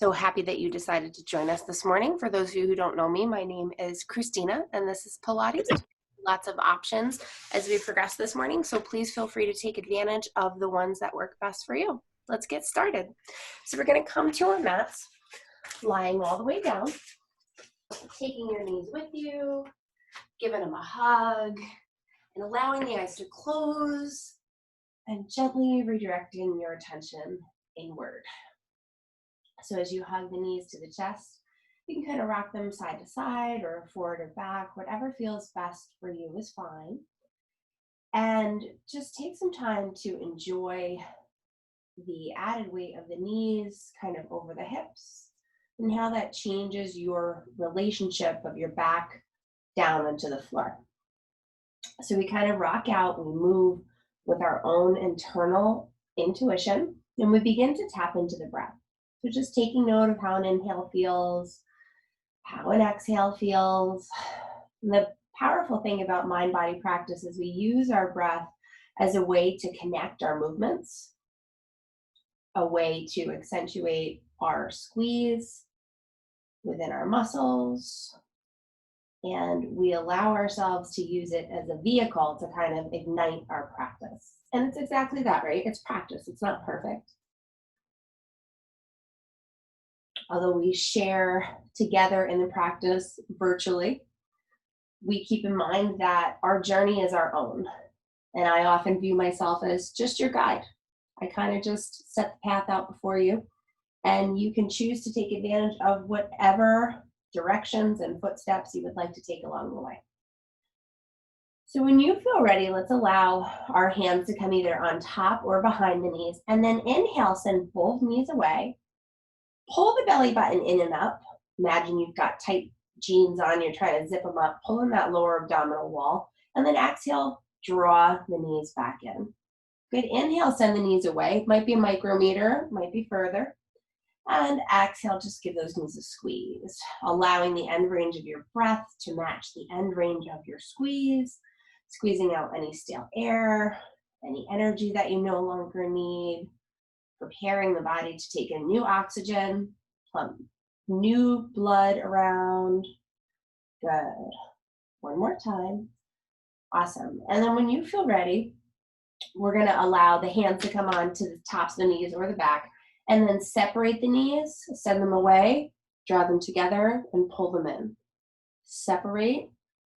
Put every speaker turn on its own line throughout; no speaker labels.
So happy that you decided to join us this morning. For those of you who don't know me, my name is Christina, and this is Pilates. Lots of options as we progress this morning, so please feel free to take advantage of the ones that work best for you. Let's get started. So we're going to come to our mats, lying all the way down, taking your knees with you, giving them a hug, and allowing the eyes to close, and gently redirecting your attention inward. So as you hug the knees to the chest, you can kind of rock them side to side or forward or back. Whatever feels best for you is fine. And just take some time to enjoy the added weight of the knees kind of over the hips and how that changes your relationship of your back down onto the floor. So we kind of rock out, we move with our own internal intuition, and we begin to tap into the breath. So just taking note of how an inhale feels, how an exhale feels. And the powerful thing about mind-body practice is we use our breath as a way to connect our movements, a way to accentuate our squeeze within our muscles, and we allow ourselves to use it as a vehicle to kind of ignite our practice. And it's exactly that, right? It's practice, it's not perfect. Although we share together in the practice virtually, we keep in mind that our journey is our own. And I often view myself as just your guide. I kind of just set the path out before you, and you can choose to take advantage of whatever directions and footsteps you would like to take along the way. So when you feel ready, let's allow our hands to come either on top or behind the knees, and then inhale, send both knees away. Pull the belly button in and up. Imagine you've got tight jeans on, you're trying to zip them up, pulling that lower abdominal wall, and then exhale, draw the knees back in. Good, inhale, send the knees away. Might be a micrometer, might be further. And exhale, just give those knees a squeeze, allowing the end range of your breath to match the end range of your squeeze, squeezing out any stale air, any energy that you no longer need, preparing the body to take in new oxygen, new blood around. Good. One more time. Awesome. And then when you feel ready, we're going to allow the hands to come on to the tops of the knees or the back, and then separate the knees, send them away, draw them together, and pull them in. Separate,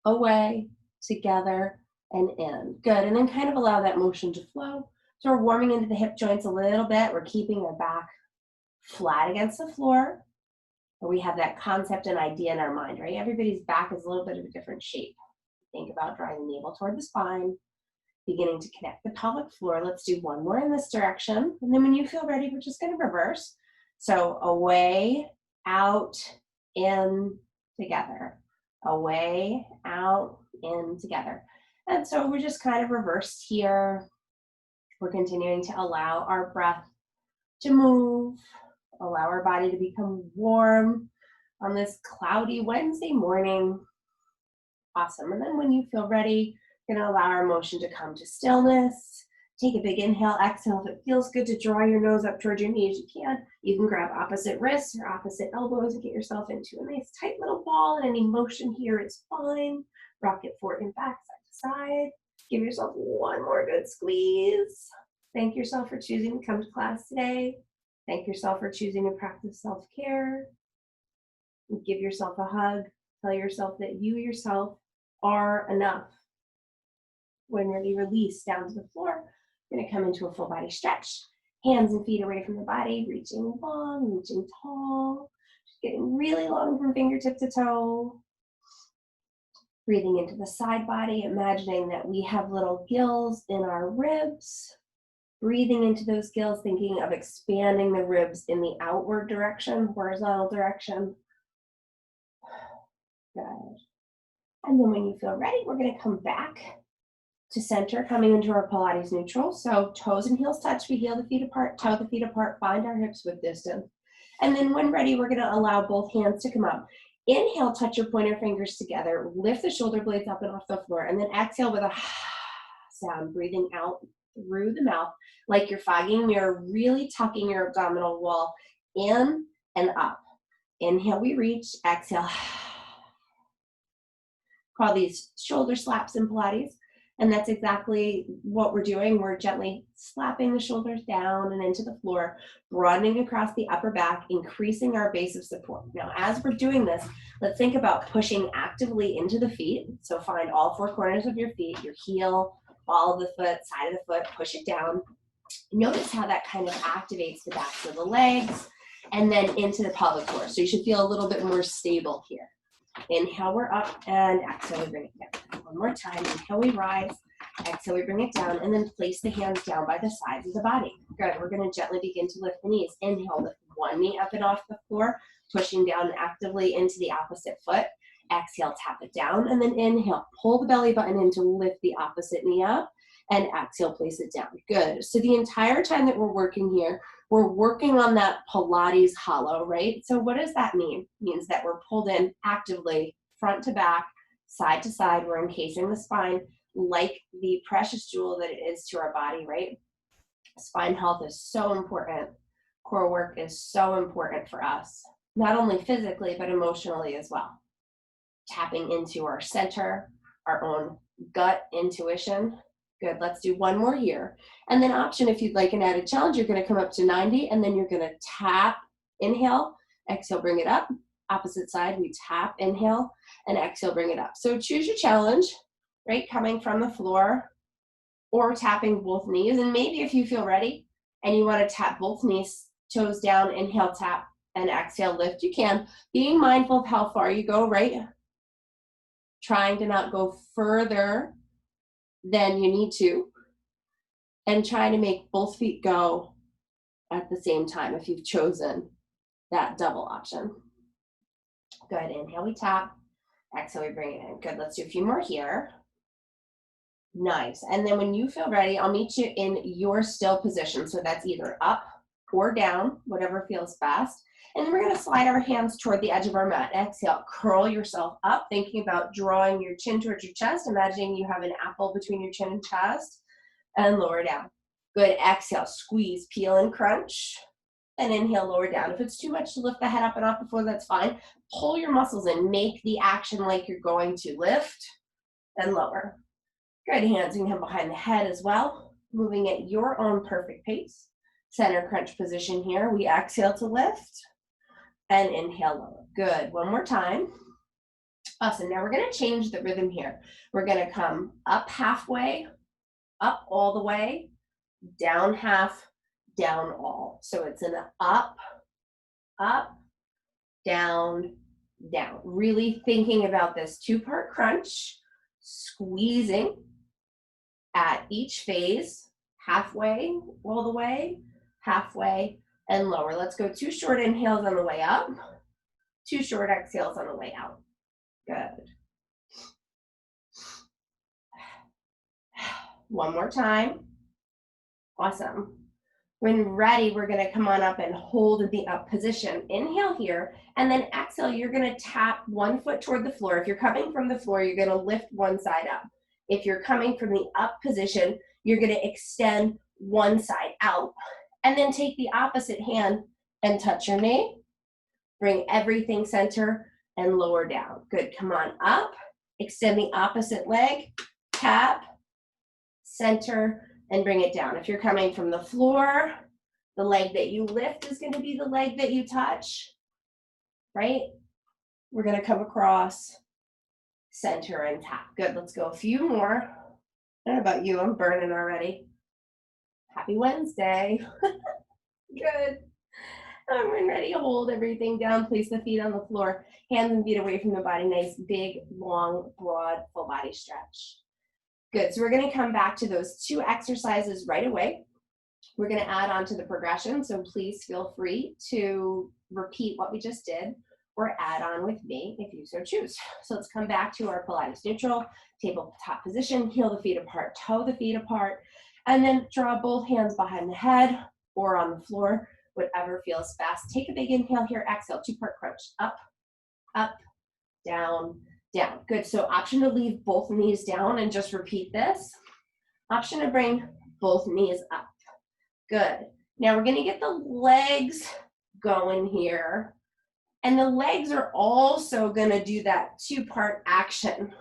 away, together, and in. Good. And then kind of allow that motion to flow. So we're warming into the hip joints a little bit. We're keeping our back flat against the floor. And we have that concept and idea in our mind, right? Everybody's back is a little bit of a different shape. Think about drawing the navel toward the spine, beginning to connect the pelvic floor. Let's do one more in this direction. And then when you feel ready, we're just going to reverse. So away, out, in, together. Away, out, in, together. And so we're just kind of reversed here. We're continuing to allow our breath to move, allow our body to become warm on this cloudy Wednesday morning. Awesome. And then when you feel ready, we're going to allow our motion to come to stillness. Take a big inhale, exhale. If it feels good to draw your nose up towards your knees, you can. You can grab opposite wrists or opposite elbows and get yourself into a nice tight little ball. And any motion here is fine. Rock it forward and back, side to side. Give yourself one more good squeeze. Thank yourself for choosing to come to class today. Thank yourself for choosing to practice self-care. Give yourself a hug. Tell yourself that you yourself are enough. When ready, release down to the floor. You're going to come into a full body stretch. Hands and feet away from the body, reaching long, reaching tall. Just getting really long from fingertip to toe. Breathing into the side body, imagining that we have little gills in our ribs. Breathing into those gills, thinking of expanding the ribs in the outward direction, horizontal direction. Good. And then when you feel ready, we're going to come back to center, coming into our Pilates Neutral. So toes and heels touch, we heel the feet apart, toe the feet apart, find our hips with distance. And then when ready, we're going to allow both hands to come up. Inhale, touch your pointer fingers together, lift the shoulder blades up and off the floor, and then exhale with a sound, breathing out through the mouth like you're fogging a mirror, really tucking your abdominal wall in and up. Inhale, we reach. Exhale. Call these shoulder slaps in Pilates. And that's exactly what we're doing. We're gently slapping the shoulders down and into the floor, broadening across the upper back, increasing our base of support. Now, as we're doing this, let's think about pushing actively into the feet. So find all four corners of your feet, your heel, ball of the foot, side of the foot, push it down. Notice how that kind of activates the backs of the legs and then into the pelvic floor. So you should feel a little bit more stable here. Inhale, we're up, and exhale, we bring it down. One more time. Inhale, we rise. Exhale, we bring it down, and then place the hands down by the sides of the body. Good. We're going to gently begin to lift the knees. Inhale, lift one knee up and off the floor, pushing down actively into the opposite foot. Exhale, tap it down, and then inhale, pull the belly button in to lift the opposite knee up, and exhale, place it down. Good. So the entire time that we're working here, we're working on that Pilates hollow, right? So what does that mean? It means that we're pulled in actively, front to back, side to side. We're encasing the spine like the precious jewel that it is to our body, right? Spine health is so important. Core work is so important for us, not only physically, but emotionally as well. Tapping into our center, our own gut intuition. Good, let's do one more here. And then option, if you'd like an added challenge, you're gonna come up to 90 and then you're gonna tap, inhale, exhale, bring it up. Opposite side, we tap, inhale, and exhale, bring it up. So choose your challenge, right? Coming from the floor or tapping both knees. And maybe if you feel ready and you wanna tap both knees, toes down, inhale, tap, and exhale, lift, you can. Being mindful of how far you go, right? Trying to not go further than you need to, and try to make both feet go at the same time if you've chosen that double option. Good, inhale, we tap, exhale, we bring it in. Good, let's do a few more here. Nice, and then when you feel ready, I'll meet you in your still position. So that's either up or down, whatever feels best. And then we're gonna slide our hands toward the edge of our mat. Exhale, curl yourself up, thinking about drawing your chin towards your chest, imagining you have an apple between your chin and chest, and lower down. Good, exhale, squeeze, peel and crunch, and inhale, lower down. If it's too much to lift the head up and off the floor, that's fine. Pull your muscles in, make the action like you're going to lift and lower. Good, hands can come behind the head as well, moving at your own perfect pace. Center crunch position here. We exhale to lift. And inhale, lower. Good. One more time. Awesome. Now we're going to change the rhythm here. We're going to come up halfway, up all the way, down half, down all. So it's an up, up, down, down. Really thinking about this two-part crunch, squeezing at each phase, halfway, all the way, halfway, and lower. Let's go 2 short inhales on the way up, 2 short exhales on the way out. Good. One more time. Awesome. When ready, we're gonna come on up and hold the up position. Inhale here, and then exhale, you're gonna tap one foot toward the floor. If you're coming from the floor, you're gonna lift one side up. If you're coming from the up position, you're gonna extend one side out. And then take the opposite hand and touch your knee. Bring everything center and lower down. Good, come on up. Extend the opposite leg, tap, center, and bring it down. If you're coming from the floor, the leg that you lift is gonna be the leg that you touch, right? We're gonna come across, center, and tap. Good, let's go a few more. I don't know about you, I'm burning already. Happy Wednesday. Good. When ready, hold everything down. Place the feet on the floor. Hands and feet away from the body. Nice, big, long, broad, full body stretch. Good. So we're going to come back to those 2 exercises right away. We're going to add on to the progression. So please feel free to repeat what we just did or add on with me if you so choose. So let's come back to our Pilates Neutral, tabletop position. Heel the feet apart, toe the feet apart. And then draw both hands behind the head or on the floor, whatever feels best. Take a big inhale here, exhale, 2-part crunch. Up, up, down, down. Good, so option to leave both knees down and just repeat this. Option to bring both knees up. Good. Now we're gonna get the legs going here. And the legs are also gonna do that two-part action,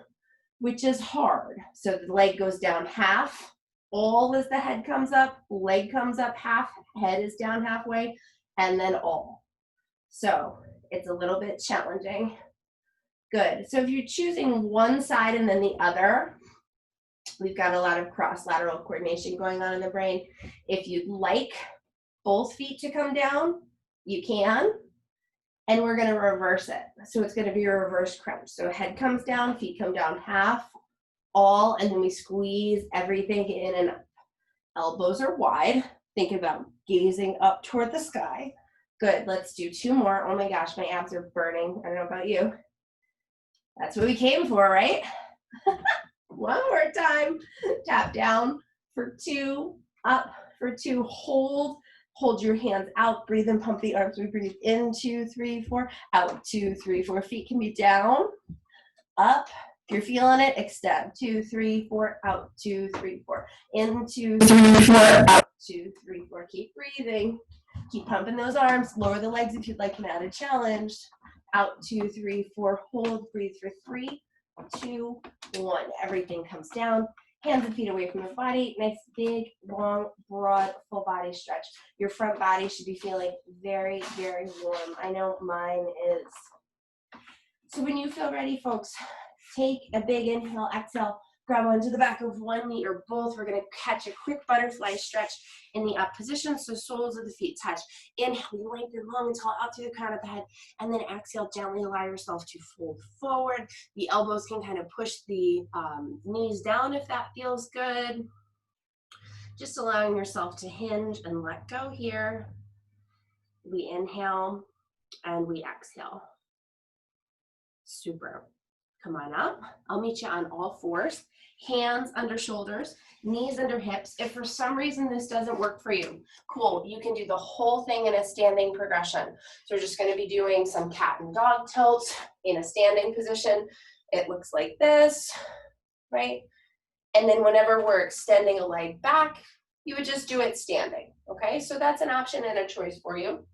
which is hard. So the leg goes down half, all as the head comes up, leg comes up half, head is down halfway, and then all. So it's a little bit challenging. Good. So if you're choosing one side and then the other, we've got a lot of cross-lateral coordination going on in the brain. If you'd like both feet to come down, you can. And we're going to reverse it. So it's going to be a reverse crunch. So head comes down, feet come down half, all, and then we squeeze everything in and up. Elbows are wide. Think about gazing up toward the sky. Good. Let's do two more. Oh my gosh, my abs are burning. I don't know about you. That's what we came for, right? One more time. Tap down for two, up for two, hold. Hold your hands out, breathe and pump the arms. We breathe in, 2, 3, 4, out, 2, 3, 4. Feet can be down, up. If you're feeling it, extend. 2, 3, 4, out, 2, 3, 4. In, 2, 3, 4, out, 2, 3, 4. Keep breathing. Keep pumping those arms. Lower the legs if you'd like an added challenge. Out, 2, 3, 4. Hold, breathe for 3, 2, 1. Everything comes down. Hands and feet away from the body. Nice, big, long, broad, full body stretch. Your front body should be feeling very, very warm. I know mine is. So when you feel ready, folks, take a big inhale, exhale, grab onto the back of one knee or both. We're going to catch a quick butterfly stretch in the up position, so soles of the feet touch. Inhale, you lengthen long and tall out through the crown of the head, and then exhale, gently allow yourself to fold forward. The elbows can kind of push the knees down if that feels good. Just allowing yourself to hinge and let go here. We inhale and we exhale. Super. Come on up. I'll meet you on all fours. Hands under shoulders, knees under hips. If for some reason this doesn't work for you, cool, you can do the whole thing in a standing progression. So we're just going to be doing some cat and dog tilts in a standing position. It looks like this, right? And then whenever we're extending a leg back, you would just do it standing, okay? So that's an option and a choice for you.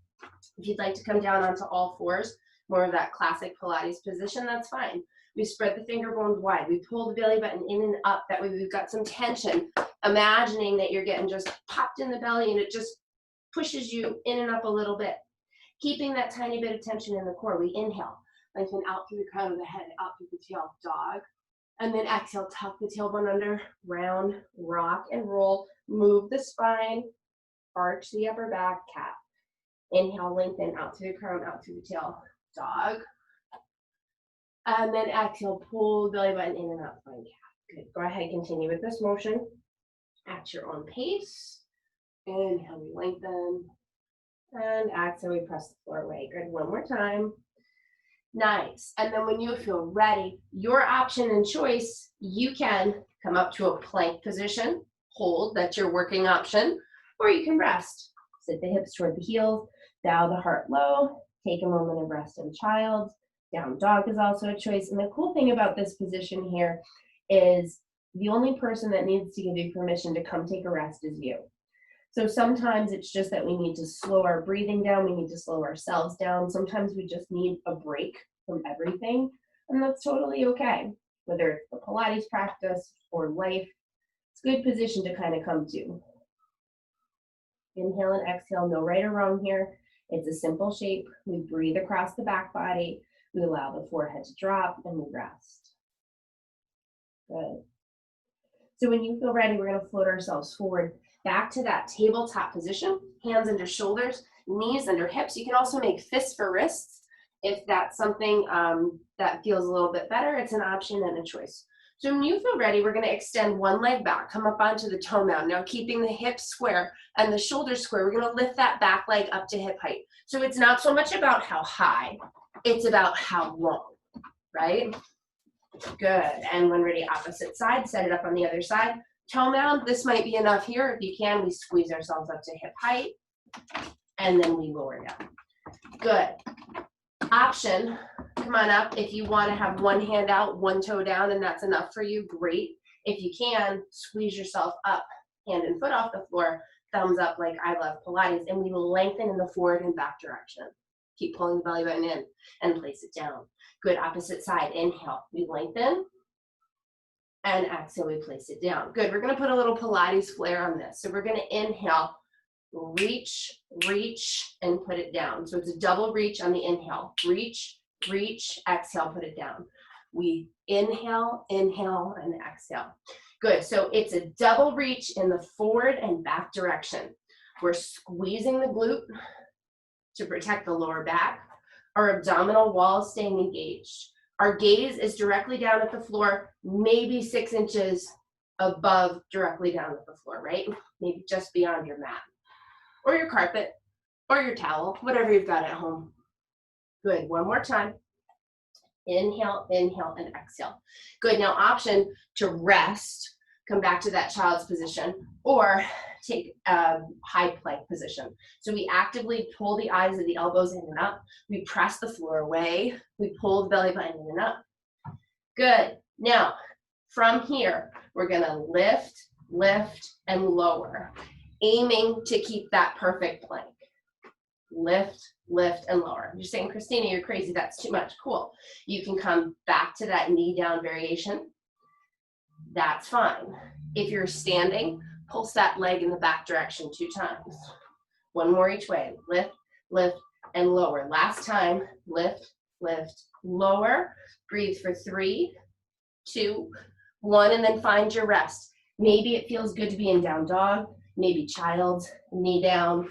If you'd like to come down onto all fours, more of that classic Pilates position, that's fine. We spread the finger bones wide. We pull the belly button in and up. That way we've got some tension. Imagining that you're getting just popped in the belly and it just pushes you in and up a little bit. Keeping that tiny bit of tension in the core. We inhale, lengthen out through the crown of the head, out through the tail, dog. And then exhale, tuck the tailbone under, round, rock and roll. Move the spine, arch the upper back, cat. Inhale, lengthen out through the crown, out through the tail, dog. And then exhale, pull the belly button in and up, fine cat. Good. Go ahead, continue with this motion at your own pace. Inhale, we lengthen. And exhale, we press the floor away. Good. One more time. Nice. And then when you feel ready, your option and choice, you can come up to a plank position, hold, that's your working option, or you can rest. Sit the hips toward the heels, bow the heart low, take a moment of rest in child. Down dog is also a choice. And the cool thing about this position here is the only person that needs to give you permission to come take a rest is you. So sometimes it's just that we need to slow our breathing down. We need to slow ourselves down. Sometimes we just need a break from everything. And that's totally okay. Whether it's the Pilates practice or life, it's a good position to kind of come to. Inhale and exhale, no right or wrong here. It's a simple shape. We breathe across the back body. We allow the forehead to drop and we rest. Good. So when you feel ready, we're going to float ourselves forward back to that tabletop position. Hands under shoulders, knees under hips. You can also make fists for wrists if that's something that feels a little bit better. It's an option and a choice. So when you feel ready, we're going to extend one leg back, come up onto the toe mound. Now keeping the hips square and the shoulders square, we're going to lift that back leg up to hip height. So it's not so much about how high, it's about how long, right? Good. And when ready, opposite side, set it up on the other side. Toe mound, this might be enough here. If you can, we squeeze ourselves up to hip height, and then we lower down. Good. Option, come on up. If you want to have one hand out, one toe down, and that's enough for you, great. If you can, squeeze yourself up, hand and foot off the floor, thumbs up like I love Pilates, and we lengthen in the forward and back direction. Keep pulling the belly button in and place it down. Good, opposite side. Inhale, we lengthen, and exhale, we place it down. Good, we're gonna put a little Pilates flare on this. So we're gonna inhale, reach, reach, and put it down. So it's a double reach on the inhale. Reach, reach, exhale, put it down. We inhale, inhale, and exhale. Good, so it's a double reach in the forward and back direction. We're squeezing the glute to protect the lower back. Our abdominal wall is staying engaged. Our gaze is directly down at the floor, maybe 6 inches above, directly down at the floor, right? Maybe just beyond your mat, or your carpet, or your towel, whatever you've got at home. Good, one more time. Inhale, inhale, and exhale. Good, now option to rest, come back to that child's position, or take a high plank position. So we actively pull the eyes of the elbows in and up. We press the floor away. We pull the belly button in and up. Good. Now, from here, we're gonna lift, lift, and lower, aiming to keep that perfect plank. Lift, lift, and lower. You're saying, Christina, you're crazy. That's too much. Cool. You can come back to that knee down variation. That's fine. If you're standing, pulse that leg in the back direction 2 times. One more each way. Lift, lift, and lower. Last time, lift, lift, lower. Breathe for 3, 2, 1, and then find your rest. Maybe it feels good to be in down dog, maybe child's, knee down,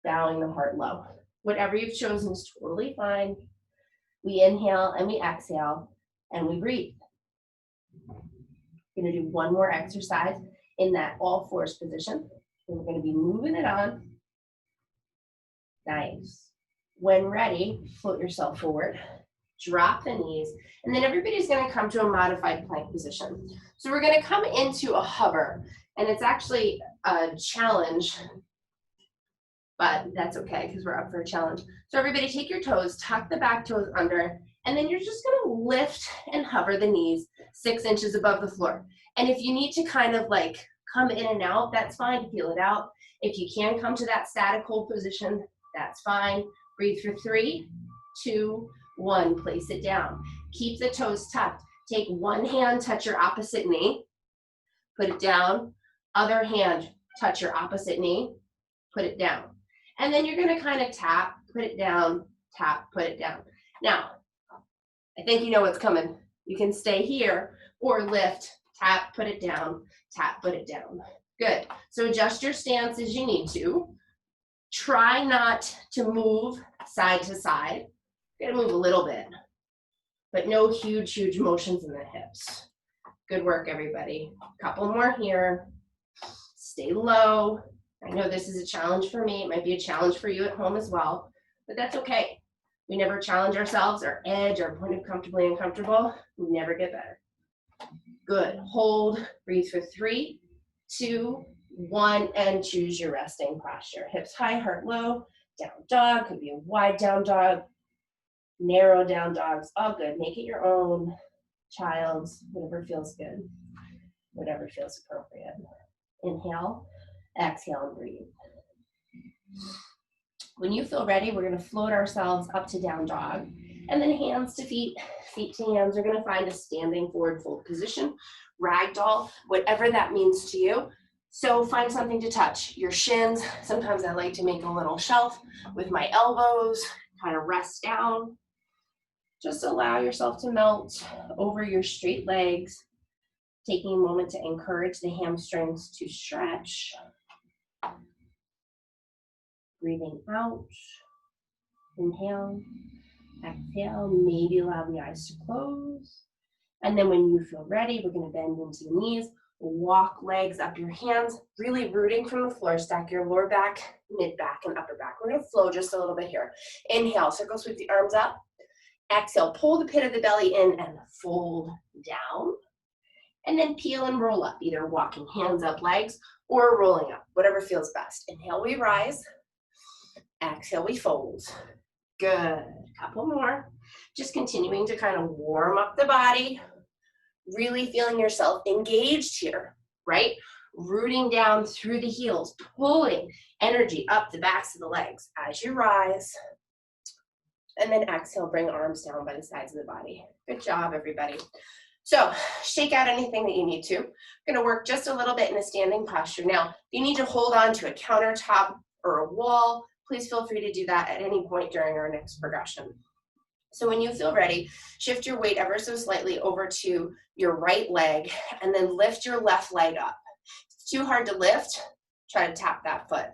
bowing the heart low. Whatever you've chosen is totally fine. We inhale and we exhale and we breathe. We're gonna do one more exercise in that all fours position. And we're gonna be moving it on. Nice. When ready, float yourself forward, drop the knees, and then everybody's gonna come to a modified plank position. So we're gonna come into a hover, and it's actually a challenge, but that's okay because we're up for a challenge. So everybody take your toes, tuck the back toes under, and then you're just gonna lift and hover the knees 6 inches above the floor. And if you need to kind of like come in and out, that's fine, feel it out. If you can come to that static hold position, that's fine. Breathe for 3, 2, 1, place it down. Keep the toes tucked. Take one hand, touch your opposite knee, put it down. Other hand, touch your opposite knee, put it down. And then you're gonna kind of tap, put it down, tap, put it down. Now, I think you know what's coming. You can stay here or lift, tap, put it down, tap, put it down. Good, so adjust your stance as you need to. Try not to move side to side. You're gonna move a little bit, but no huge, huge motions in the hips. Good work, everybody. Couple more here. Stay low. I know this is a challenge for me. It might be a challenge for you at home as well, but that's okay. We never challenge ourselves, our edge, our point of comfortably uncomfortable. We never get better. Good. Hold. Breathe for 3, 2, 1, and choose your resting posture. Hips high, heart low. Down dog. Could be a wide down dog. Narrow down dogs. All good. Make it your own. Child's. Whatever feels good. Whatever feels appropriate. Inhale. Exhale and breathe. When you feel ready, we're going to float ourselves up to down dog. And then hands to feet, feet to hands. We're going to find a standing forward fold position, ragdoll, whatever that means to you. So find something to touch. Your shins. Sometimes I like to make a little shelf with my elbows, kind of rest down. Just allow yourself to melt over your straight legs, taking a moment to encourage the hamstrings to stretch. Breathing out. Inhale. Exhale. Maybe allow the eyes to close. And then when you feel ready, we're going to bend into the knees. Walk legs up your hands, really rooting from the floor. Stack your lower back, mid back, and upper back. We're going to flow just a little bit here. Inhale, circle sweep the arms up. Exhale, pull the pit of the belly in and fold down. And then peel and roll up, either walking hands up legs or rolling up, whatever feels best. Inhale, we rise. Exhale, we fold. Good. Couple more. Just continuing to kind of warm up the body. Really feeling yourself engaged here, right? rooting down through the heels, pulling energy up the backs of the legs as you rise. And then exhale, bring arms down by the sides of the body. Good job, everybody. So shake out anything that you need to. We're gonna work just a little bit in a standing posture. Now, if you need to hold on to a countertop or a wall, please feel free to do that at any point during our next progression. So when you feel ready, shift your weight ever so slightly over to your right leg and then lift your left leg up. If it's too hard to lift, try to tap that foot.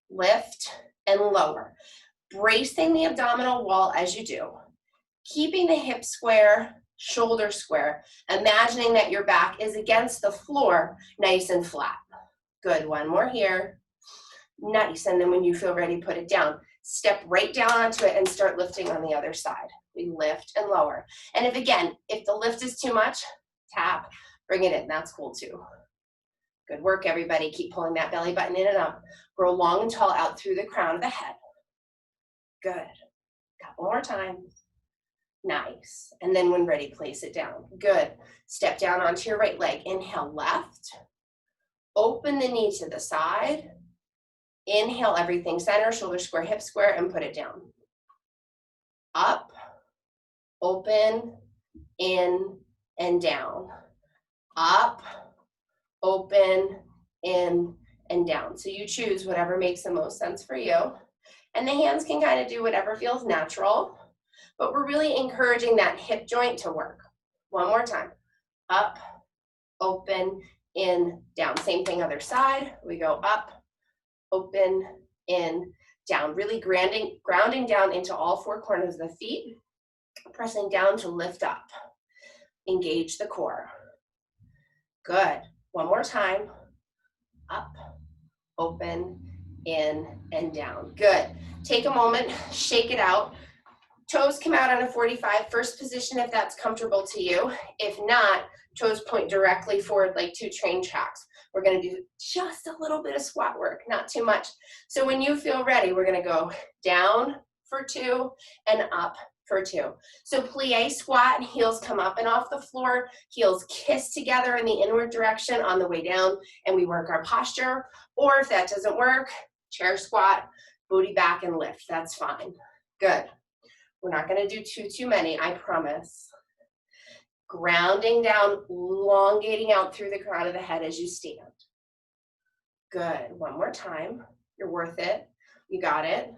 Lift and lower. Bracing the abdominal wall as you do. Keeping the hips square, shoulder square. Imagining that your back is against the floor, nice and flat. Good, one more here. Nice, and then when you feel ready, put it down. Step right down onto it and start lifting on the other side. We lift and lower. And if the lift is too much, tap, bring it in, that's cool too. Good work, everybody. Keep pulling that belly button in and up. Grow long and tall out through the crown of the head. Good. Couple more times. Nice. And then when ready, place it down. Good. Step down onto your right leg. Inhale, left. Open the knee to the side. Inhale, everything center, shoulder square, hip square, and put it down. Up, open, in, and down. Up, open, in, and down. So you choose whatever makes the most sense for you. And the hands can kind of do whatever feels natural, but we're really encouraging that hip joint to work. One more time. Up, open, in, down. Same thing other side. We go up, open, in, down. Really grounding down into all four corners of the feet, pressing down to lift up. Engage the core. Good. One more time. Up, open, in, and down. Good. Take a moment, shake it out. Toes come out on a 45, first position if that's comfortable to you. If not, toes point directly forward like two train tracks. We're gonna do just a little bit of squat work, not too much. So when you feel ready, we're gonna go down for 2 and up for 2. So plie squat, heels come up and off the floor, heels kiss together in the inward direction on the way down, and we work our posture. Or if that doesn't work, chair squat, booty back and lift, that's fine. Good. We're not gonna do too many, I promise. Grounding down, elongating out through the crown of the head as you stand. Good, one more time. You're worth it, you got it.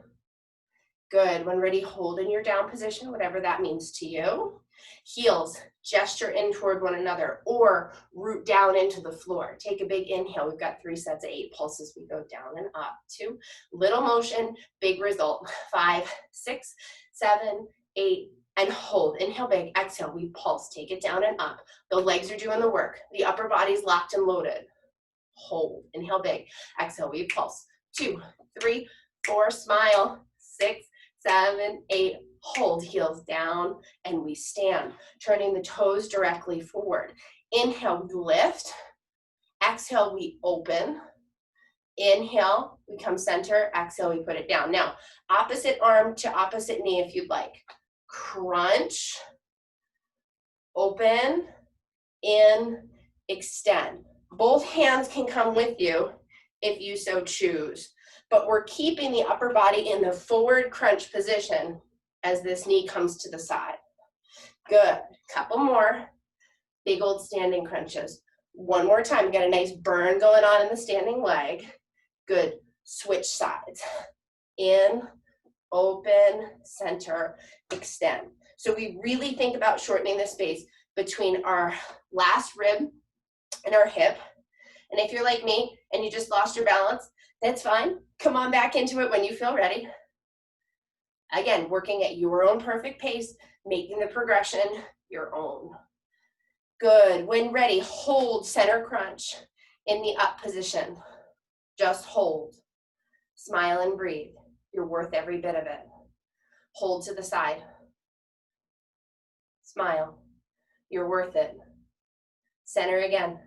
Good, when ready, hold in your down position, whatever that means to you. Heels, gesture in toward one another or root down into the floor. Take a big inhale. We've got 3 sets of 8 pulses. We go down and up. 2, little motion, big result. 5, 6, 7, 8, and hold. Inhale big, exhale, we pulse. Take it down and up. The legs are doing the work. The upper body's locked and loaded. Hold, inhale big, exhale, we pulse. 2, 3, 4, smile. 6, 7, 8, hold, heels down, and we stand, turning the toes directly forward. Inhale, we lift. Exhale, we open. Inhale, we come center. Exhale, we put it down. Now, opposite arm to opposite knee if you'd like. Crunch, open, in, extend. Both hands can come with you if you so choose, but we're keeping the upper body in the forward crunch position as this knee comes to the side. Good, couple more. Big old standing crunches. One more time, get a nice burn going on in the standing leg. Good, switch sides. In, open, center, extend. So we really think about shortening the space between our last rib and our hip. And if you're like me and you just lost your balance, that's fine. Come on back into it when you feel ready. Again, working at your own perfect pace, making the progression your own. Good. When ready, hold center crunch in the up position. Just hold. Smile and breathe. You're worth every bit of it. Hold to the side. Smile. You're worth it. Center again.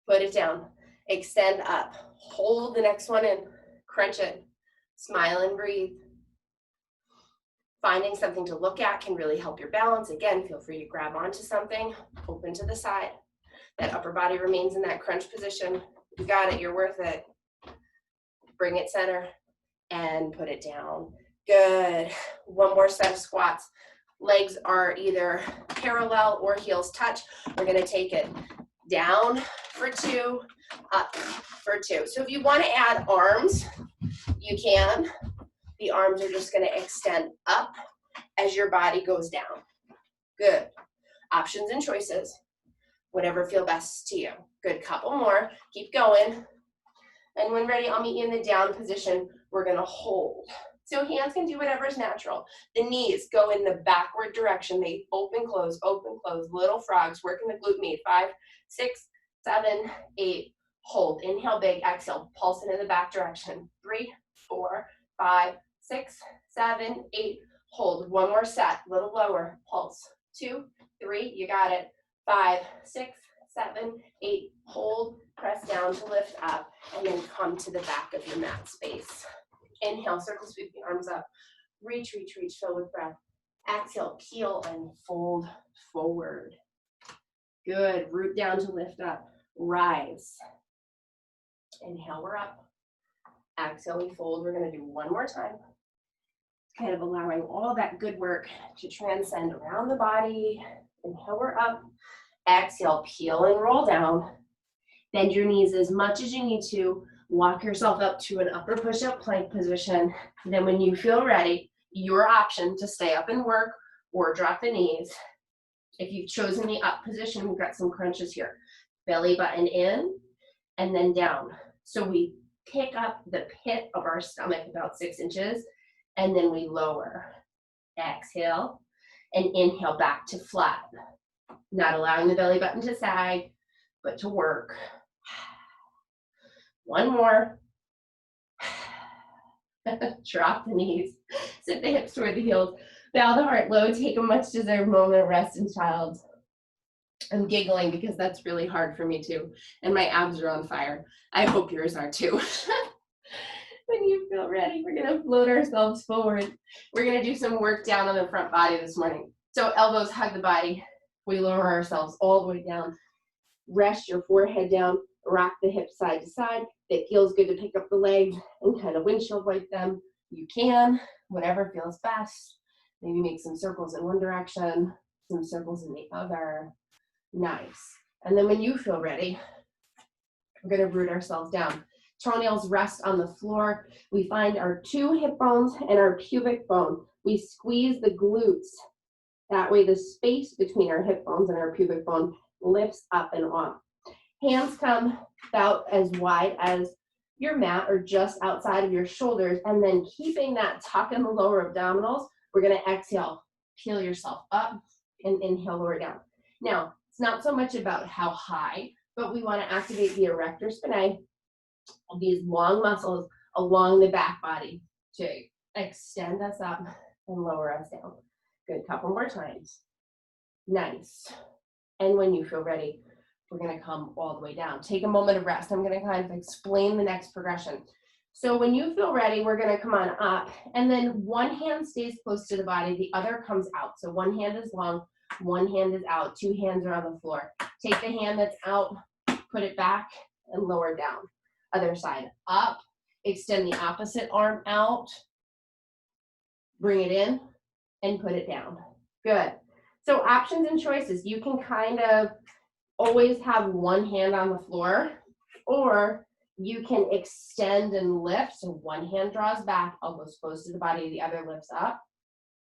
Put it down. Extend up. Hold the next one in. Crunch it. Smile and breathe. Finding something to look at can really help your balance. Again, feel free to grab onto something. Open to the side. That upper body remains in that crunch position. You got it, you're worth it. Bring it center and put it down. Good. One more set of squats. Legs are either parallel or heels touch. We're gonna take it down for 2, up for 2. So if you wanna add arms, you can. The arms are just gonna extend up as your body goes down. Good. Options and choices. Whatever feel best to you. Good, couple more. Keep going. And when ready, I'll meet you in the down position. We're gonna hold. So hands can do whatever's natural. The knees go in the backward direction. They open, close, little frogs, working the glute med. 5, 6, 7, 8, hold. Inhale big, exhale, pulse into the back direction. 3, 4, 5, 6, 7, 8, hold. One more set, little lower, pulse. 2, 3, you got it. 5, 6, 7, 8, hold, press down to lift up, and then come to the back of your mat space. Inhale, circle, sweep the arms up. Reach, reach, reach, fill with breath. Exhale, peel and fold forward. Good, root down to lift up. Rise. Inhale, we're up. Exhale, we fold. We're gonna do one more time. Kind of allowing all that good work to transcend around the body. Inhale, we're up. Exhale, peel and roll down. Bend your knees as much as you need to. Walk yourself up to an upper push-up plank position. Then when you feel ready, your option to stay up and work or drop the knees. If you've chosen the up position, we've got some crunches here. Belly button in and then down. So we pick up the pit of our stomach about 6 inches and then we lower. Exhale and inhale back to flat. Not allowing the belly button to sag, but to work. One more. Drop the knees. Sit the hips toward the heels. Bow the heart low. Take a much deserved moment of rest in child. I'm giggling because that's really hard for me too. And my abs are on fire. I hope yours are too. When you feel ready, we're going to float ourselves forward. We're going to do some work down on the front body this morning. So elbows hug the body. We lower ourselves all the way down. Rest your forehead down. Rock the hips side to side. It feels good to pick up the legs and kind of windshield wipe them. You can, whatever feels best. Maybe make some circles in one direction, some circles in the other. Nice. And then when you feel ready, we're going to root ourselves down. Toenails rest on the floor. We find our 2 hip bones and our pubic bone. We squeeze the glutes. That way the space between our hip bones and our pubic bone lifts up and off. Hands come about as wide as your mat or just outside of your shoulders, and then keeping that tuck in the lower abdominals, we're going to exhale, peel yourself up, and inhale, lower down. Now, it's not so much about how high, but we want to activate the erector spinae, these long muscles along the back body to extend us up and lower us down. Good, couple more times. Nice. And when you feel ready, we're going to come all the way down. Take a moment of rest. I'm going to kind of explain the next progression. So when you feel ready, we're going to come on up, and then one hand stays close to the body, the other comes out. So one hand is long, one hand is out, 2 hands are on the floor. Take the hand that's out, put it back, and lower down. Other side, up, extend the opposite arm out, bring it in, and put it down. Good. So options and choices. You can kind of always have one hand on the floor, or you can extend and lift. So one hand draws back, elbows close to the body, the other lifts up.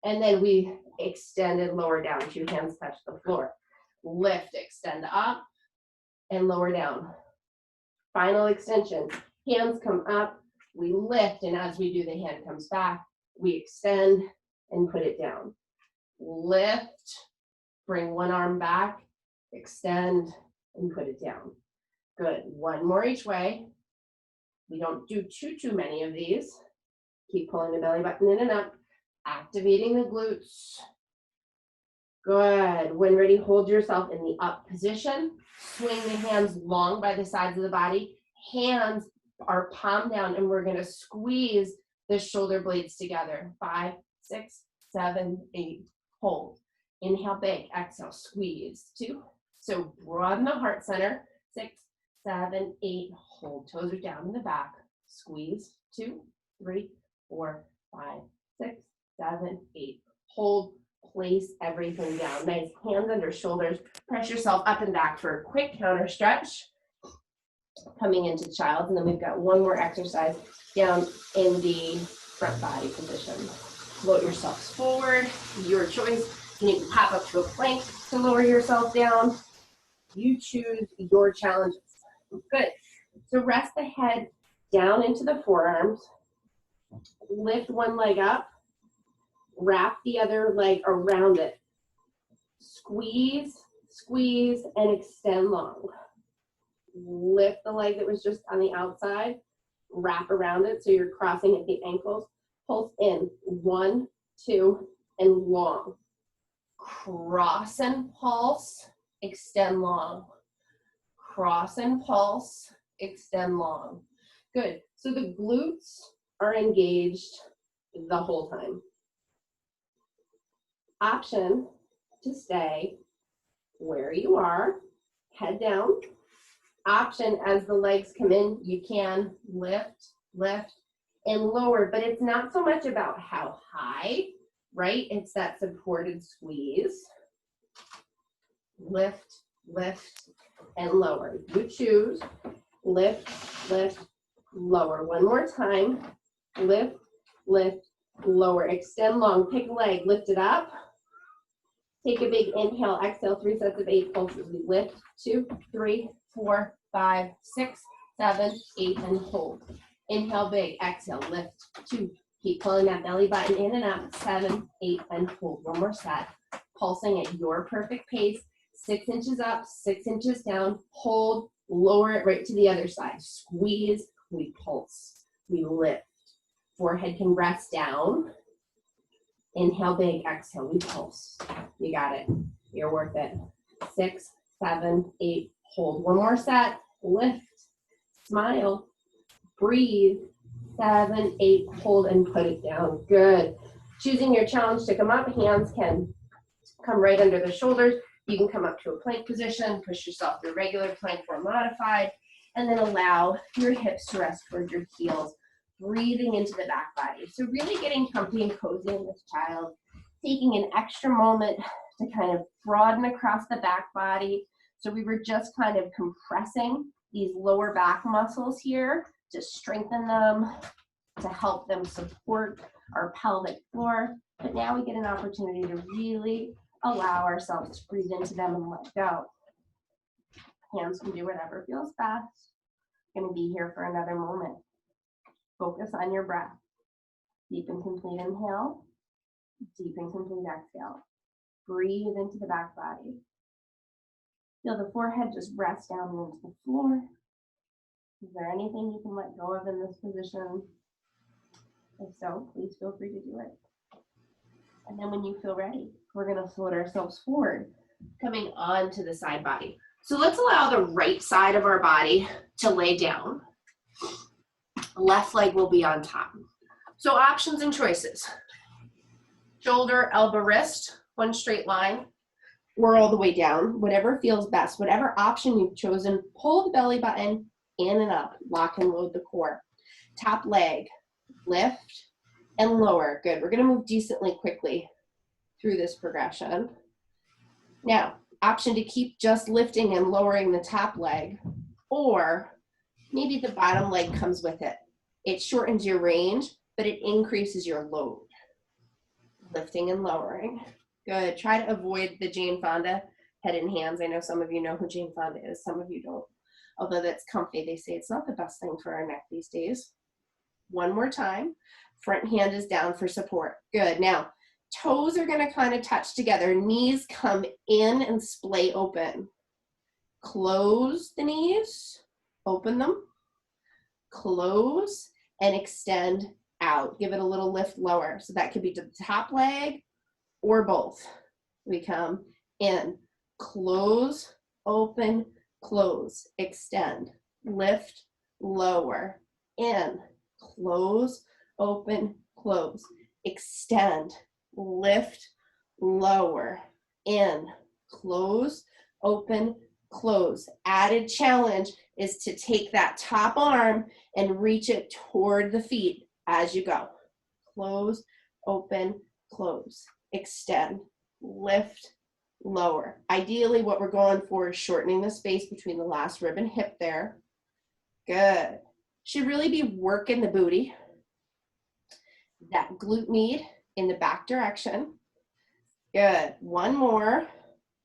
And then we extend and lower down. 2 hands touch the floor. Lift, extend up, and lower down. Final extension. Hands come up, we lift, and as we do, the hand comes back. We extend and put it down. Lift, bring one arm back, extend, and put it down. Good. One more each way. We don't do too many of these. Keep pulling the belly button in and up, activating the glutes. Good. When ready, hold yourself in the up position. Swing the hands long by the sides of the body. Hands are palm down, and we're going to squeeze the shoulder blades together. 5, 6, 7, 8. Hold. Inhale big. Exhale. Squeeze. 2, So broaden the heart center. 6, 7, 8, hold. Toes are down in the back. Squeeze. 2, 3, 4, 5, 6, 7, 8. Hold. Place everything down. Nice. Hands under shoulders. Press yourself up and back for a quick counter stretch. Coming into child. And then we've got one more exercise down in the front body position. Float yourselves forward. Your choice. You can pop up to a plank to lower yourself down. You choose your challenges. Good. So rest the head down into the forearms. Lift one leg up. Wrap the other leg around it. Squeeze, squeeze, and extend long. Lift the leg that was just on the outside. Wrap around it so you're crossing at the ankles. Pulse in. 1, 2, and long. Cross and pulse. Extend long. Cross and pulse. Extend long. Good. So the glutes are engaged the whole time. Option to stay where you are, head down. Option as the legs come in, you can lift, lift, and lower, but it's not so much about how high, right? It's that supported squeeze. Lift, lift, and lower. You choose. Lift, lift, lower. One more time. Lift, lift, lower. Extend long. Pick a leg. Lift it up. Take a big inhale. Exhale. 3 sets of 8 pulses. We lift. 2, 3, 4, 5, 6, 7, 8, and hold. Inhale big. Exhale. Lift. 2. Keep pulling that belly button in and up. 7, 8, and hold. One more set. Pulsing at your perfect pace. 6 inches up, 6 inches down. Hold. Lower it right to the other side. Squeeze. We pulse. We lift. Forehead can rest down. Inhale big. Exhale. We pulse. You got it. You're worth it. 6, 7, 8. Hold. One more set. Lift. Smile. Breathe. 7, 8. Hold and put it down. Good. Choosing your challenge to come up. Hands can come right under the shoulders. You can come up to a plank position, push yourself to a regular plank or modified, and then allow your hips to rest towards your heels, breathing into the back body. So really getting comfy and cozy in this child, taking an extra moment to kind of broaden across the back body. So we were just kind of compressing these lower back muscles here to strengthen them, to help them support our pelvic floor. But now we get an opportunity to really allow ourselves to breathe into them and let go. Hands can do whatever feels best. Going to be here for another moment. Focus on your breath. Deep and complete inhale. Deep and complete exhale. Breathe into the back body. Feel the forehead just rest down into the floor. Is there anything you can let go of in this position? If so, please feel free to do it. And then when you feel ready, we're going to float ourselves forward, coming onto the side body. So let's allow the right side of our body to lay down. Left leg will be on top. So options and choices. Shoulder, elbow, wrist, one straight line, or all the way down, whatever feels best. Whatever option you've chosen, pull the belly button in and up, lock and load the core. Top leg, lift and lower. Good. We're going to move decently quickly through this progression. Now, option to keep just lifting and lowering the top leg, or maybe the bottom leg comes with it. It shortens your range, but it increases your load. Lifting and lowering. Good. Try to avoid the Jane Fonda head and hands. I know some of you know who Jane Fonda is, some of you don't. Although that's comfy, they say it's not the best thing for our neck these days. One more time. Front hand is down for support. Good. Now, toes are going to kind of touch together. Knees come in and splay open. Close the knees. Open them. Close and extend out. Give it a little lift lower. So that could be to the top leg or both. We come in. Close, open, close, extend, lift, lower, in, close, open, close, extend, lift, lower, in, close, open, close. Added challenge is to take that top arm and reach it toward the feet as you go. Close, open, close. Extend, lift, lower. Ideally, what we're going for is shortening the space between the last rib and hip there. Good. Should really be working the booty. That glute med in the back direction. Good. One more.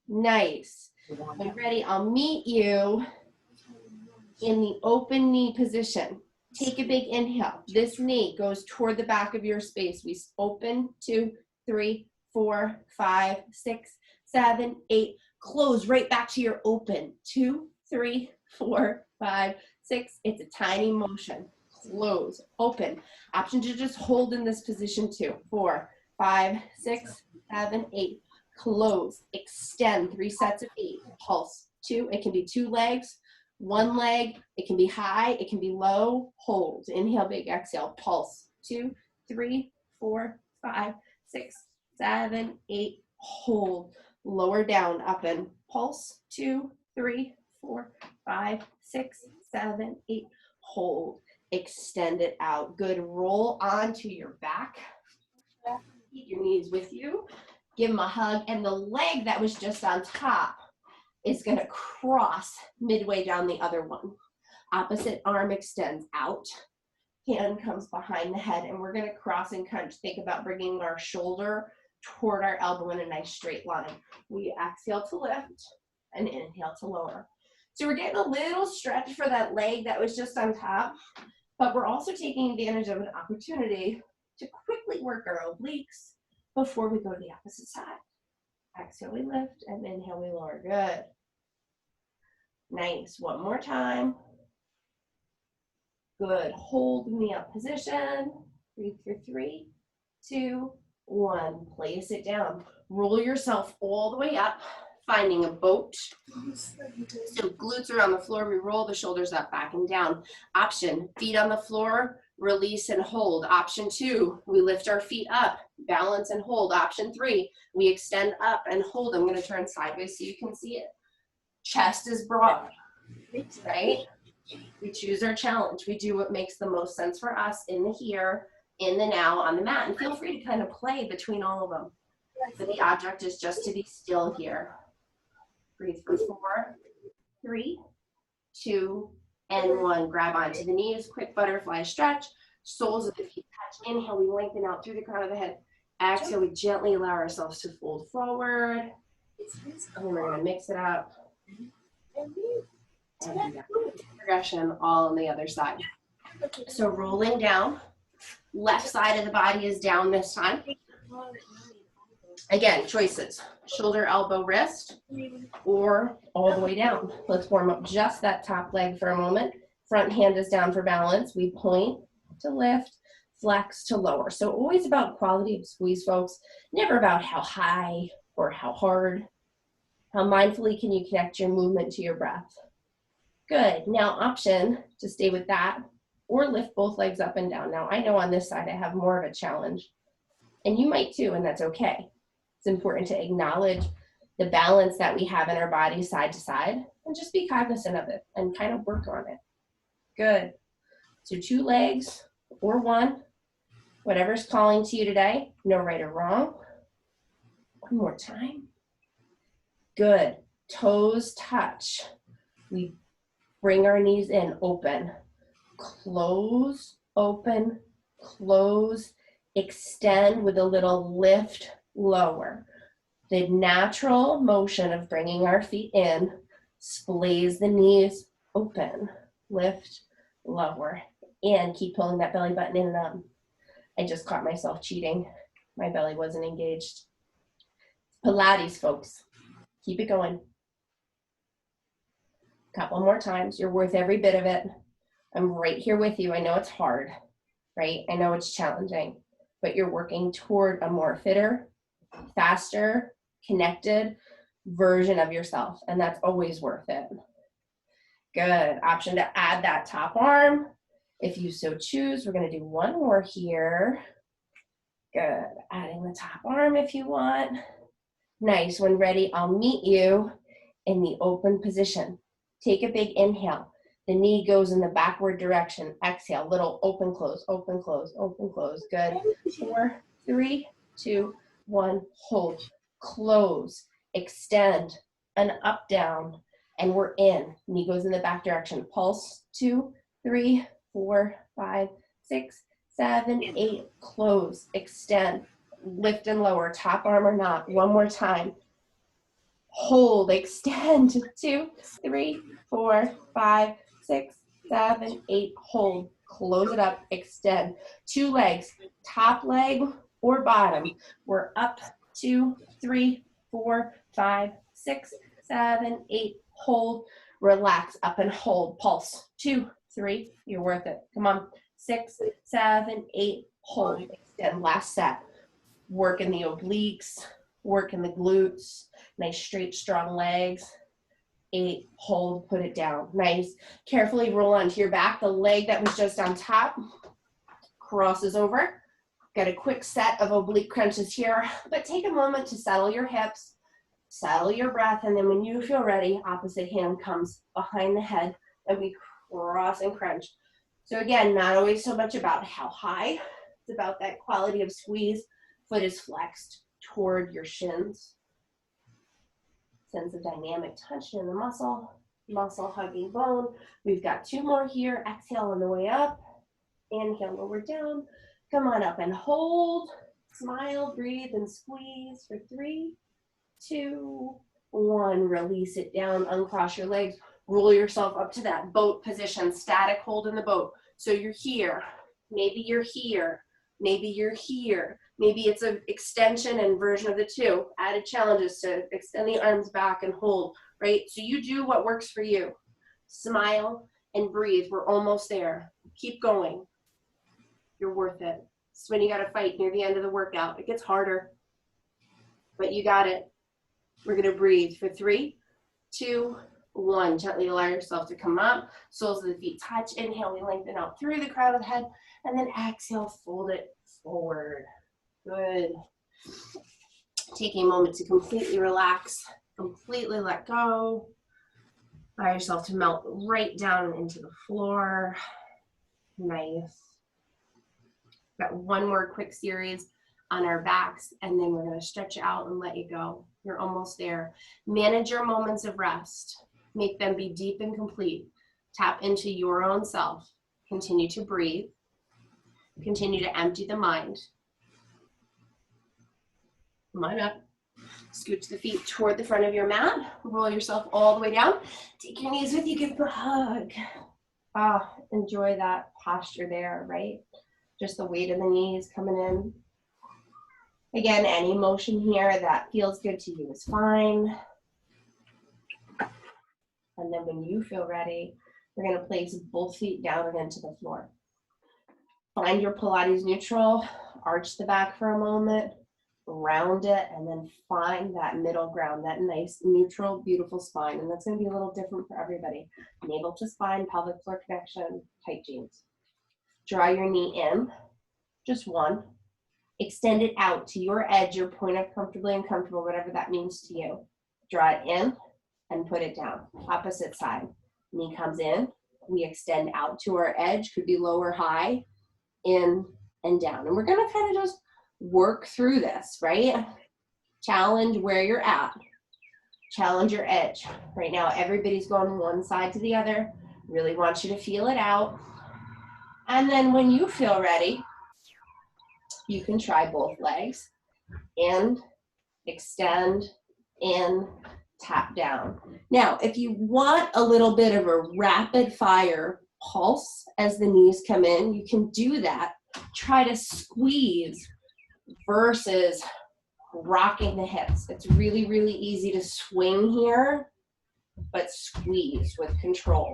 Nice. When ready, I'll meet you in the open knee position. Take a big inhale. This knee goes toward the back of your space. We open, 2, 3, 4, 5, 6, 7, 8. Close right back to your open. 2, 3, 4, 5, 6. It's a tiny motion. Close, open. Option to just hold in this position too. 4, 5, 6, 7, 8. Close, extend, 3 sets of 8. Pulse, 2. It can be 2 legs, 1 leg. It can be high, it can be low. Hold. Inhale, big exhale. Pulse, 2, 3, 4, 5, 6, 7, 8. Hold. Lower down, up and pulse. 2, 3, 4, 5, 6, 7, 8. Hold. Extend it out. Good. Roll onto your back. Keep your knees with you. Give them a hug. And the leg that was just on top is going to cross midway down the other one. Opposite arm extends out. Hand comes behind the head. And we're going to cross and crunch. Think about bringing our shoulder toward our elbow in a nice straight line. We exhale to lift and inhale to lower. So we're getting a little stretch for that leg that was just on top. But we're also taking advantage of an opportunity to quickly work our obliques before we go to the opposite side. Exhale, we lift, and inhale, we lower. Good. Nice. One more time. Good. Hold in the up position. Breathe for 3, 2, 1. Place it down. Roll yourself all the way up, finding a boat. So glutes are on the floor. We roll the shoulders up, back and down. Option, feet on the floor, release and hold. Option 2, we lift our feet up, balance and hold. Option 3, we extend up and hold. I'm going to turn sideways so you can see it. Chest is broad, right? We choose our challenge. We do what makes the most sense for us in the here, in the now, on the mat. And feel free to kind of play between all of them. But the object is just to be still here. Breathe for 4, 3, 2, and 1. Grab onto the knees. Quick butterfly stretch. Soles of the feet touch. Inhale, we lengthen out through the crown of the head. Exhale, we gently allow ourselves to fold forward. And we're going to mix it up. And progression all on the other side. So rolling down. Left side of the body is down this time. Again, choices. Shoulder, elbow, wrist, or all the way down. Let's warm up just that top leg for a moment. Front hand is down for balance. We point to lift, flex to lower. So always about quality of squeeze, folks. Never about how high or how hard. How mindfully can you connect your movement to your breath? Good. Now option to stay with that or lift both legs up and down. Now I know on this side I have more of a challenge, and you might too, and that's okay. It's important to acknowledge the balance that we have in our body side to side and just be cognizant of it and kind of work on it. Good. So 2 legs or 1, whatever's calling to you today, no right or wrong. One more time. Good. Toes touch. We bring our knees in, open, close, open, close, extend with a little lift, lower. The natural motion of bringing our feet in, splays the knees, open, lift, lower, and keep pulling that belly button in and up. I just caught myself cheating. My belly wasn't engaged. Pilates, folks. Keep it going. Couple more times. You're worth every bit of it. I'm right here with you. I know it's hard, right? I know it's challenging, but you're working toward a more fitter, faster, connected version of yourself, and that's always worth it. Good. Option to add that top arm if you so choose. We're going to do one more here. Good. Adding the top arm if you want. Nice. When ready, I'll meet you in the open position. Take a big inhale. The knee goes in the backward direction. Exhale, little open, close, open, close, open, close. Good. 4, 3, 2, 1. Hold, close, extend, and up, down. And we're in. Knee goes in the back direction. Pulse. 2, 3, 4, 5, 6, 7, 8. Close, extend, lift and lower. Top arm or not. One more time. Hold, extend. 2, 3, 4, 5, 6, 7, 8. Hold, close it up, extend. 2 legs, top leg or bottom. We're up. 2, 3, 4, 5, 6, 7, 8. Hold, relax, up and hold. Pulse. 2, 3. You're worth it. Come on. 6, 7, 8. Hold, extend. Last set. Work in the obliques. Work in the glutes. Nice straight, strong legs. 8, hold, put it down. Nice. Carefully roll onto your back. The leg that was just on top crosses over. Got a quick set of oblique crunches here, but take a moment to settle your hips, settle your breath, and then when you feel ready, opposite hand comes behind the head, and we cross and crunch. So again, not always so much about how high. It's about that quality of squeeze. Foot is flexed toward your shins. Sense of dynamic tension in the muscle, muscle hugging bone. We've got 2 more here. Exhale on the way up. Inhale, lower down. Come on up and hold. Smile, breathe, and squeeze for 3, 2, 1. Release it down, uncross your legs. Roll yourself up to that boat position, static hold in the boat. So you're here. Maybe you're here. Maybe you're here. Maybe it's an extension and version of the 2. Added challenges to extend the arms back and hold, right? So you do what works for you. Smile and breathe. We're almost there. Keep going. You're worth it. It's when you got to fight near the end of the workout. It gets harder, but you got it. We're going to breathe for 3, 2, 1. Gently allow yourself to come up. Soles of the feet touch. Inhale, we lengthen out through the crown of the head. And then exhale, fold it forward. Good. Taking a moment to completely relax, completely let go. Allow yourself to melt right down into the floor. Nice. Got 1 more quick series on our backs, and then we're going to stretch out and let you go. You're almost there. Manage your moments of rest. Make them be deep and complete. Tap into your own self. Continue to breathe. Continue to empty the mind. Come on up. Scooch the feet toward the front of your mat. Roll yourself all the way down. Take your knees with you. Give them a hug. Enjoy that posture there, right? Just the weight of the knees coming in. Again, any motion here that feels good to you is fine. And then when you feel ready, we're going to place both feet down and into the floor. Find your Pilates Neutral. Arch the back for a moment. Round it, and then find that middle ground, that nice neutral, beautiful spine. And that's going to be a little different for everybody. Navel to spine, pelvic floor connection, tight jeans. Draw your knee in, just 1. Extend it out to your edge, your point of comfortably uncomfortable, whatever that means to you. Draw it in and put it down. Opposite side. Knee comes in. We extend out to our edge, could be low or high, in and down. And we're going to kind of just work through this, right? Challenge where you're at. Challenge your edge. Right now, everybody's going one side to the other. Really want you to feel it out. And then when you feel ready, you can try both legs. In, extend, in, tap down. Now, if you want a little bit of a rapid fire pulse as the knees come in, you can do that. Try to squeeze versus rocking the hips. It's really, really easy to swing here, but squeeze with control.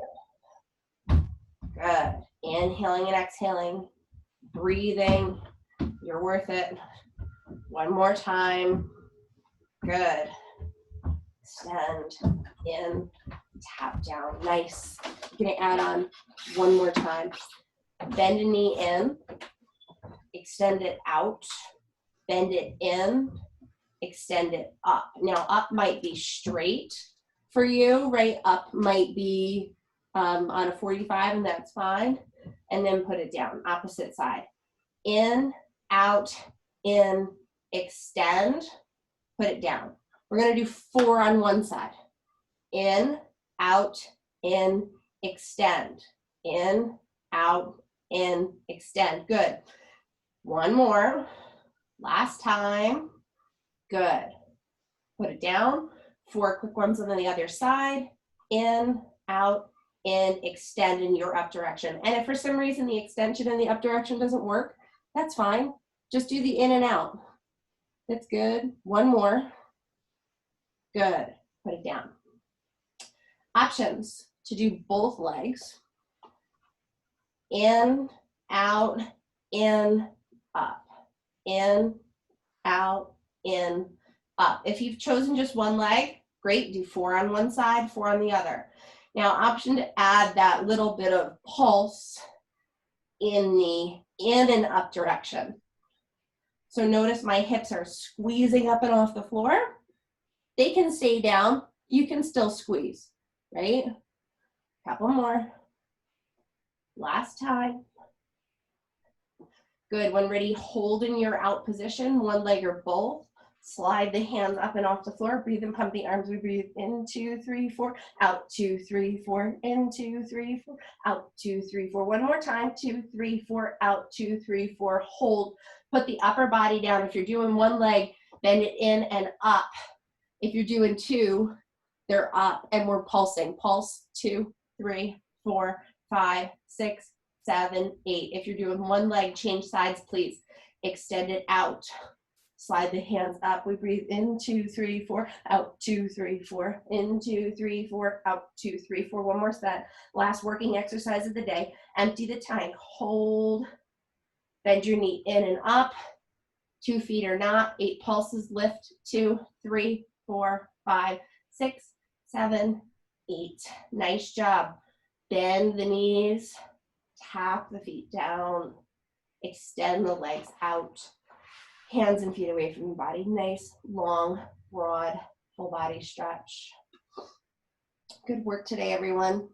Good. Inhaling and exhaling, breathing. You're worth it. 1 more time. Good. Extend, in, tap down. Nice. You're gonna add on 1 more time. Bend a knee in, extend it out, bend it in, extend it up. Now up might be straight, For you, right up might be on a 45, and that's fine. And then put it down, opposite side. In, out, in, extend, put it down. We're gonna do 4 on one side. In, out, in, extend. In, out, in, extend. Good. One more. Last time. Good. Put it down. 4 quick ones on the other side. In, out, in, extend in your up direction. And if for some reason the extension in the up direction doesn't work, that's fine. Just do the in and out. That's good. One more. Good. Put it down. Options to do both legs. In, out, in, up. In, out, in, up. If you've chosen just one leg, great. Do 4 on one side, 4 on the other. Now, option to add that little bit of pulse in the in and up direction. So notice my hips are squeezing up and off the floor. They can stay down. You can still squeeze, right? Couple more. Last time. Good. When ready, hold in your out position, one leg or both. Slide the hands up and off the floor. Breathe and pump the arms. We breathe in, 2, 3, 4, out, 2, 3, 4, in, 2, 3, 4, out, 2, 3, 4. One more time, 2, 3, 4, out, 2, 3, 4. Hold. Put the upper body down. If you're doing one leg, bend it in and up. If you're doing 2, they're up and we're pulsing. Pulse 2, 3, 4, 5, 6, 7, 8. If you're doing one leg, change sides, please. Extend it out. Slide the hands up. We breathe in, 2, 3, 4, out, 2, 3, 4, in, 2, 3, 4, out, 2, 3, 4. One more set. Last working exercise of the day. Empty the tank. Hold. Bend your knee in and up. 2 feet or not. 8 pulses. Lift. 2, 3, 4, 5, 6, 7, 8. Nice job. Bend the knees. Tap the feet down. Extend the legs out. Hands and feet away from your body. Nice, long, broad, full body stretch. Good work today, everyone.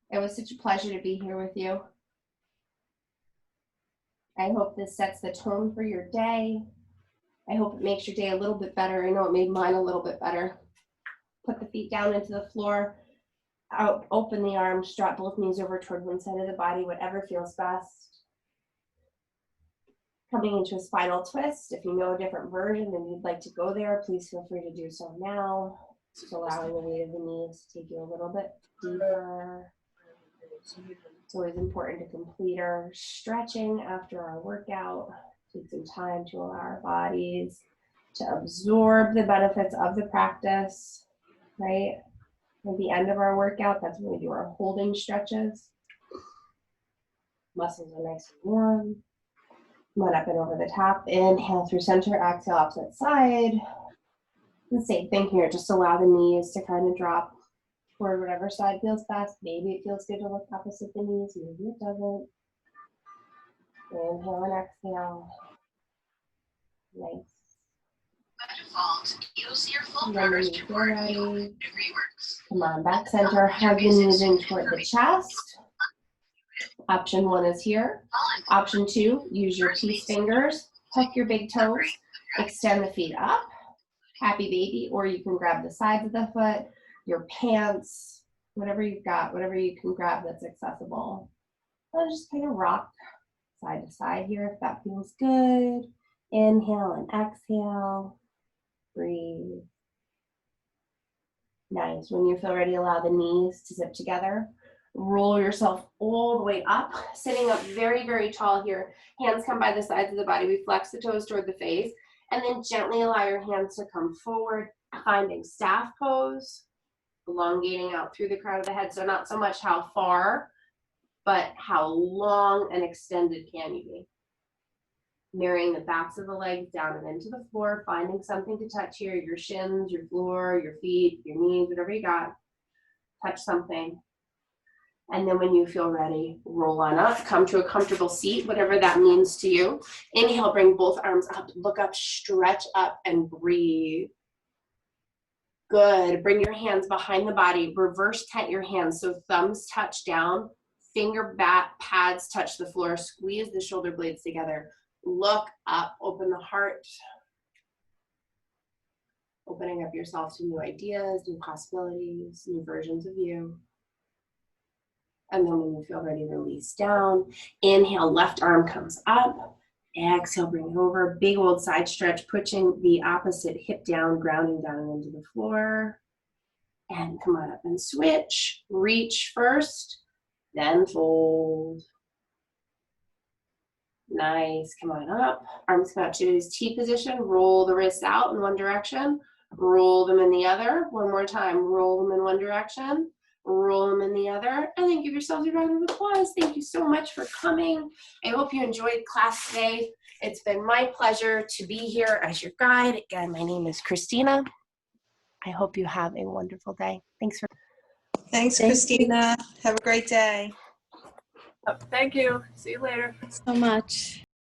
It was such a pleasure to be here with you. I hope this sets the tone for your day. I hope it makes your day a little bit better. I know it made mine a little bit better. Put the feet down into the floor. Out, open the arms, drop both knees over toward one side of the body, whatever feels best. Coming into a spinal twist. If you know a different version and you'd like to go there, please feel free to do so now. Just allowing the weight of the knees to take you a little bit deeper. It's always important to complete our stretching after our workout. Take some time to allow our bodies to absorb the benefits of the practice, right? At the end of our workout, that's when we do our holding stretches. Muscles are nice and warm. Come on up and over the top. Inhale through center, exhale opposite side. The same thing here, just allow the knees to kind of drop toward whatever side feels best. Maybe it feels good to look opposite the knees, maybe it doesn't. Inhale and exhale. Nice.
By default, use your full progress report.
Come on, back center, hug the knees in toward the chest. Option 1 is here. Option 2, use your peace fingers, tuck your big toes, extend the feet up, happy baby, or you can grab the sides of the foot, your pants, whatever you've got, whatever you can grab that's accessible. So just kind of rock side to side here if that feels good. Inhale and exhale. Breathe. Nice. When you feel ready, allow the knees to zip together. Roll yourself all the way up, sitting up very, very tall here. Hands come by the sides of the body. We flex the toes toward the face, and then gently allow your hands to come forward, finding staff pose, elongating out through the crown of the head. So not so much how far, but how long and extended can you be. Mirroring the backs of the legs down and into the floor, finding something to touch here, your shins, your floor, your feet, your knees, whatever you got. Touch something. And then when you feel ready, roll on up, come to a comfortable seat, whatever that means to you. Inhale, bring both arms up, look up, stretch up, and breathe. Good. Bring your hands behind the body. Reverse tent your hands. So thumbs touch down, finger back pads touch the floor. Squeeze the shoulder blades together. Look up, open the heart. Opening up yourself to new ideas, new possibilities, new versions of you. And then when you feel ready, release down. Inhale, left arm comes up. Exhale, bring it over. Big old side stretch, pushing the opposite hip down, grounding down into the floor. And come on up and switch. Reach first, then fold. Nice, come on up. Arms come out to T position. Roll the wrists out in one direction. Roll them in the other. One more time. Roll them in one direction. Roll them in the other. And then give yourselves a round of applause. Thank you so much for coming. I hope you enjoyed class today. It's been my pleasure to be here as your guide. Again, my name is Christina. I hope you have a wonderful day.
Thanks, Christina. Have a great day.
Thank you. See you later.
So much.